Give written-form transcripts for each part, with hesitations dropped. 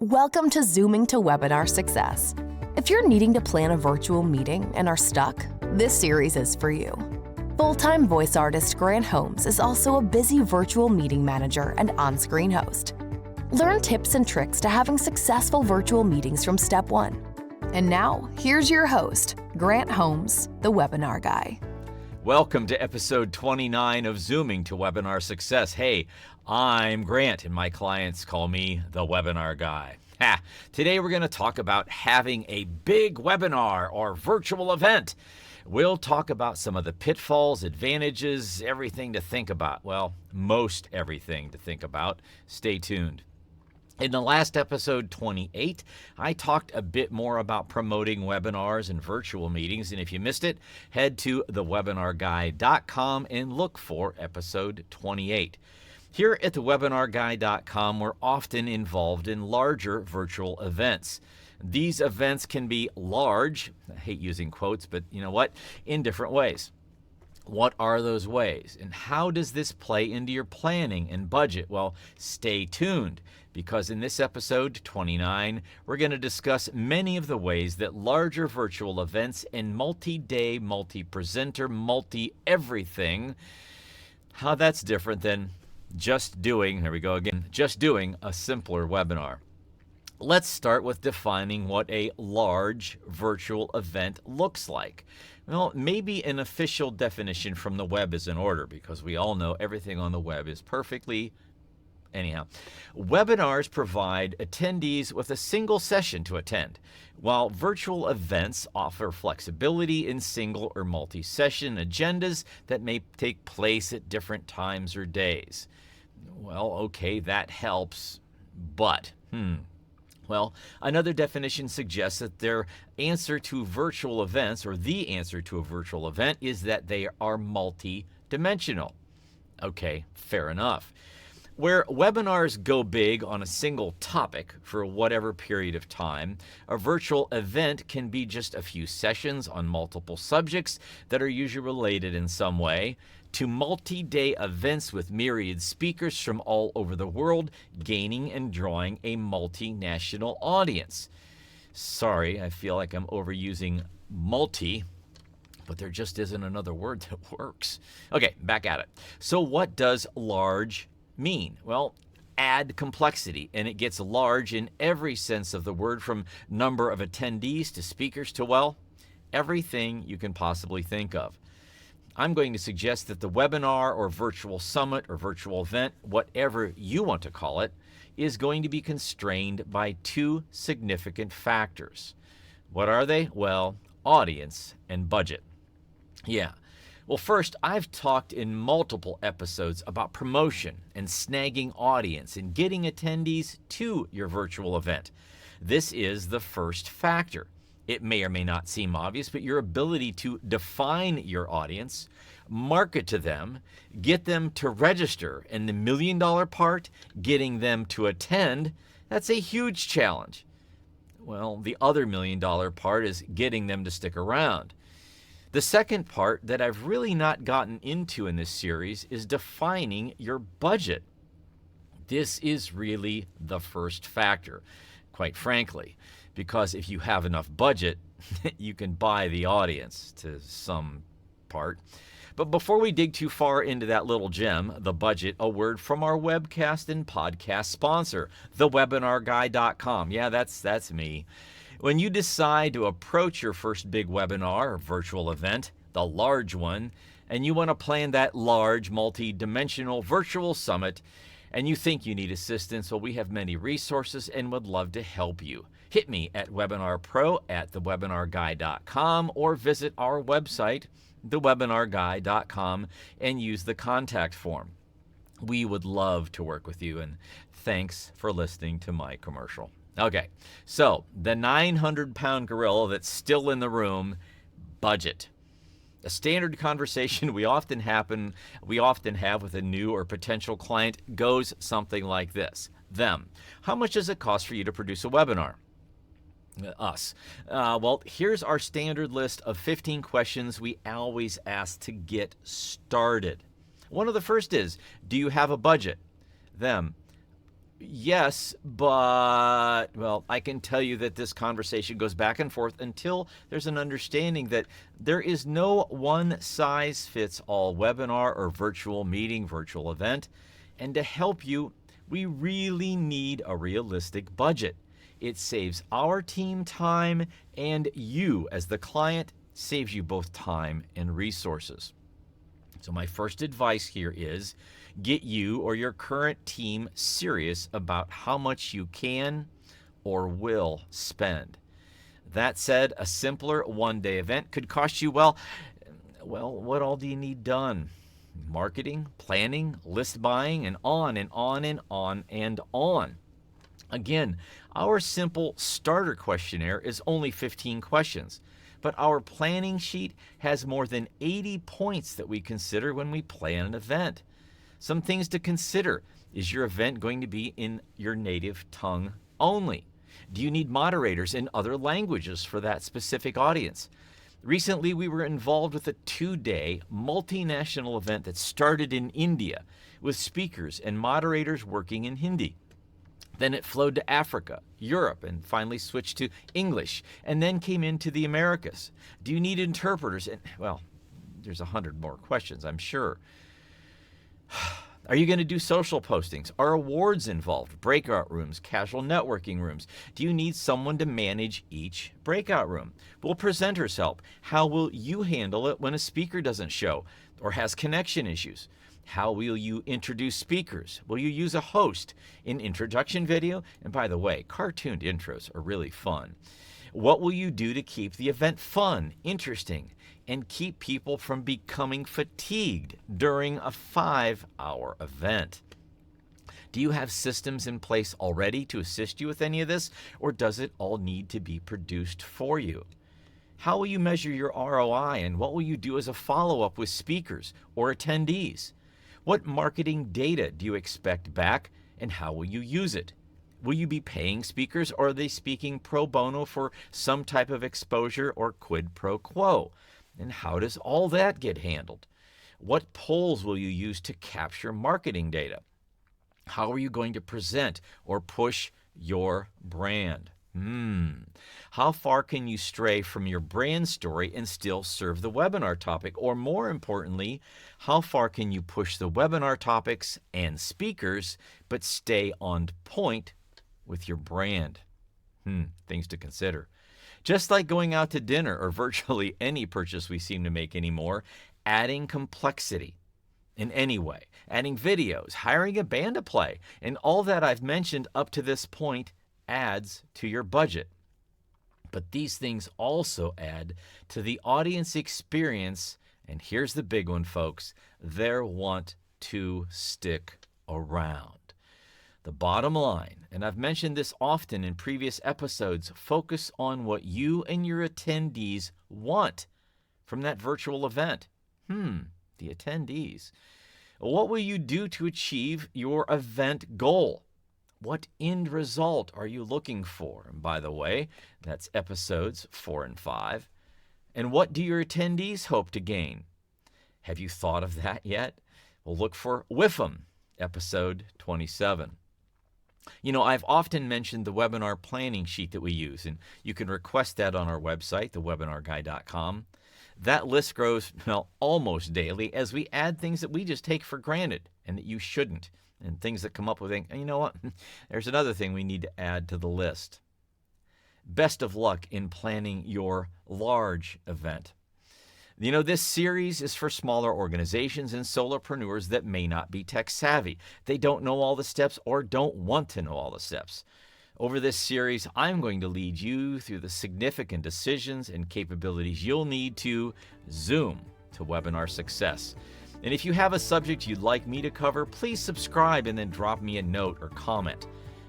Welcome to Zooming to Webinar Success. If you're needing to plan a virtual meeting and are stuck, this series is for you. Full-time voice artist Grant Holmes is also a busy virtual meeting manager and on-screen host. Learn tips and tricks to having successful virtual meetings from step one. And now, here's your host, Grant Holmes, the Webinar Guy. Welcome to episode 29 of Zooming to Webinar Success. Hey, I'm Grant, and my clients call me the Webinar Guy. Today we're going to talk about having a big webinar or virtual event. We'll talk about some of the pitfalls, advantages, everything to think about. Well, most everything to think about. Stay tuned. In the last episode 28, I talked a bit more about promoting webinars and virtual meetings, and if you missed it, head to thewebinarguy.com and look for episode 28. Here at thewebinarguy.com, we're often involved in larger virtual events. These events can be large, I hate using quotes, but you know what, in different ways. What are those ways? And how does this play into your planning and budget? Well, stay tuned, because in this episode 29, we're going to discuss many of the ways that larger virtual events and multi-day, multi-presenter, multi-everything, how that's different than just doing a simpler webinar. Let's start with defining what a large virtual event looks like. Well, maybe an official definition from the web is in order, because we all know everything on the web is perfectly. Anyhow, webinars provide attendees with a single session to attend, while virtual events offer flexibility in single or multi-session agendas that may take place at different times or days. Well, okay, that helps, but well, another definition suggests that their answer to virtual events, or the answer to a virtual event, is that they are multi-dimensional. Okay, fair enough. Where webinars go big on a single topic for whatever period of time, a virtual event can be just a few sessions on multiple subjects that are usually related in some way, to multi-day events with myriad speakers from all over the world, gaining and drawing a multinational audience. Sorry, I feel like I'm overusing multi, but there just isn't another word that works. Okay, back at it. So what does large mean? Well, add complexity, and it gets large in every sense of the word, from number of attendees to speakers to, well, everything you can possibly think of. I'm going to suggest that the webinar or virtual summit or virtual event, whatever you want to call it, is going to be constrained by two significant factors. What are they? Well, audience and budget. Yeah. Well, first, I've talked in multiple episodes about promotion and snagging audience and getting attendees to your virtual event. This is the first factor. It may or may not seem obvious, but your ability to define your audience, market to them, get them to register, and the $1 million part, getting them to attend, that's a huge challenge. Well, the other $1 million part is getting them to stick around. The second part that I've really not gotten into in this series is defining your budget. This is really the first factor, quite frankly, because if you have enough budget, you can buy the audience to some part. But before we dig too far into that little gem, the budget, a word from our webcast and podcast sponsor, thewebinarguy.com. Yeah, that's me. When you decide to approach your first big webinar or virtual event, the large one, and you want to plan that large, multi-dimensional virtual summit, and you think you need assistance, well, we have many resources and would love to help you. Hit me at webinarpro@thewebinarguy.com or visit our website, thewebinarguy.com, and use the contact form. We would love to work with you, and thanks for listening to my commercial. Okay, so the 900-pound gorilla that's still in the room, budget. A standard conversation we often have with a new or potential client goes something like this. Them. How much does it cost for you to produce a webinar? Us. Well, here's our standard list of 15 questions we always ask to get started. One of the first is, do you have a budget? Them. Yes, but, well, I can tell you that this conversation goes back and forth until there's an understanding that there is no one-size-fits-all webinar or virtual meeting, virtual event. And to help you, we really need a realistic budget. It saves our team time, and you, as the client, saves you both time and resources. So my first advice here is get you or your current team serious about how much you can or will spend. That said, a simpler one-day event could cost you, well, what all do you need done? Marketing, planning, list buying, and on and on and on and on. Again, our simple starter questionnaire is only 15 questions. But our planning sheet has more than 80 points that we consider when we plan an event. Some things to consider. Is your event going to be in your native tongue only? Do you need moderators in other languages for that specific audience? Recently, we were involved with a 2-day multinational event that started in India with speakers and moderators working in Hindi. Then it flowed to Africa, Europe, and finally switched to English, and then came into the Americas. Do you need interpreters? And, well, there's 100 more questions, I'm sure. Are you going to do social postings? Are awards involved? Breakout rooms, casual networking rooms? Do you need someone to manage each breakout room? Will presenters help? How will you handle it when a speaker doesn't show or has connection issues? How will you introduce speakers? Will you use a host? An introduction video? And by the way, cartooned intros are really fun. What will you do to keep the event fun, interesting, and keep people from becoming fatigued during a 5-hour event? Do you have systems in place already to assist you with any of this, or does it all need to be produced for you? How will you measure your ROI, and what will you do as a follow-up with speakers or attendees? What marketing data do you expect back, and how will you use it? Will you be paying speakers, or are they speaking pro bono for some type of exposure or quid pro quo? And how does all that get handled? What polls will you use to capture marketing data? How are you going to present or push your brand? How far can you stray from your brand story and still serve the webinar topic? Or more importantly, how far can you push the webinar topics and speakers, but stay on point with your brand? Things to consider. Just like going out to dinner or virtually any purchase we seem to make anymore, adding complexity in any way, adding videos, hiring a band to play, and all that I've mentioned up to this point adds to your budget. But these things also add to the audience experience, and here's the big one, folks, their want to stick around. The bottom line, and I've mentioned this often in previous episodes, focus on what you and your attendees want from that virtual event. The attendees. What will you do to achieve your event goal? What end result are you looking for? And by the way, that's episodes 4 and 5. And what do your attendees hope to gain? Have you thought of that yet? Well, look for WIFM, episode 27. You know, I've often mentioned the webinar planning sheet that we use, and you can request that on our website, thewebinarguy.com. That list grows, almost daily as we add things that we just take for granted and that you shouldn't, and things that come up with, you know what, there's another thing we need to add to the list. Best of luck in planning your large event. You know, this series is for smaller organizations and solopreneurs that may not be tech savvy. They don't know all the steps or don't want to know all the steps. Over this series, I'm going to lead you through the significant decisions and capabilities you'll need to zoom to webinar success. And if you have a subject you'd like me to cover, please subscribe and then drop me a note or comment.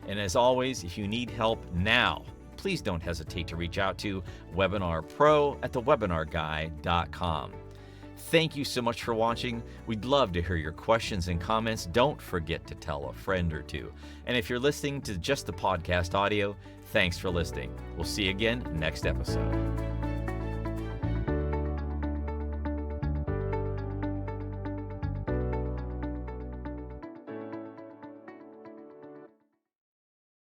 And as always, if you need help now, please don't hesitate to reach out to webinarpro@thewebinarguy.com. Thank you so much for watching. We'd love to hear your questions and comments. Don't forget to tell a friend or two. And if you're listening to just the podcast audio, thanks for listening. We'll see you again next episode.